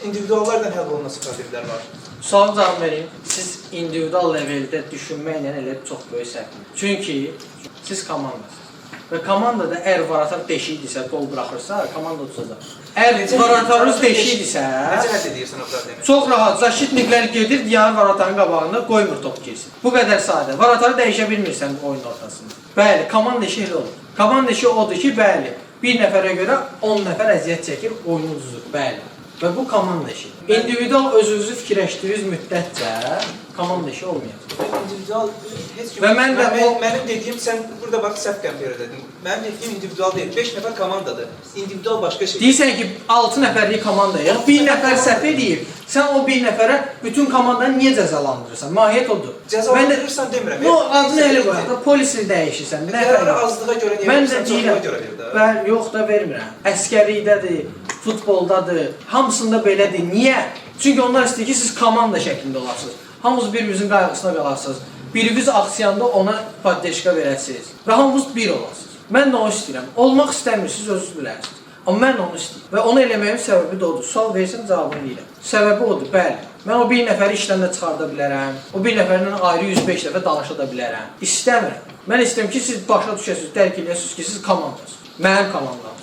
individuallarla həll olunması problemlər var. Sual cavab verin. Siz individual leveldə düşünməklə elə çox böyük səhvdir. Çünki siz komandasınız. Və komandada əgər varatar deşikdirsə, qol buraxırsa, komanda tutacaq. Əgər varatarınız deşikdirsə, necə həll edirsən o problemi? çox rahat. Zaşitniklər gedir, diğer varatarın qabağında qoymur top girsin. Bu qədər sadə. Varatarı dəyişə bilmirsən oyun ortasında. Bəli, komanda işi elə olur. Komanda işi odur ki, bəli, bir nəfərə görə 10 nəfər əziyyət çəkir, oyunu düzür. Bəli. Və bu komanda işi. İndividual özünüzü fikirləşdiyiniz müddətcə komanda işi olmayacaq. İndividual heç kim. Və mən də mənim dediyim, sən burada bax səhv qəmpərə dedin. Mənim dediyim individual deyil. 5 nəfər komandadır. İndividual başqa şey. Deyirsən ki, 6 nəfərlik komandaya, bir nəfər səhv edib, sən o bir nəfərə bütün komandanı niyə cəzalandırırsan? Mahiyyət odur. Cəzalandırırsan demirəm. No, adını elə qoyaq da, polisi dəyişirsən. Qərarı azlığa görə deyirsən, mən də çoxluğa görə verir də. Mən yox da vermirəm. Əskərlikdədir, futboldadır, hamısında belədir. Niyə? Çünki onlar istəyir ki, siz komanda şəklində olasınız. Hamınız bir-birinizin qayğısına qalarsınız. Biriniz aksiyanda ona poddeşka verəsiniz. Və hamınız bir olasınız. Mən də onu istəyirəm. Olmaq istəmirsiniz, özünüz bilərsiniz. Amma mən onu istəyirəm. Və onu eləməyin səbəbi də odur. Sual versən cavabını deyirəm. Səbəbi odur, bəli. Mən o bir nəfəri işdən də çıxarda bilərəm. O bir nəfərlə ayrı 105 dəfə danışa da bilərəm. İstəmirəm. Mən istəyirəm ki, siz başa düşəsiniz, dərk edəsiniz ki, siz komandasınız. Mənim komandam.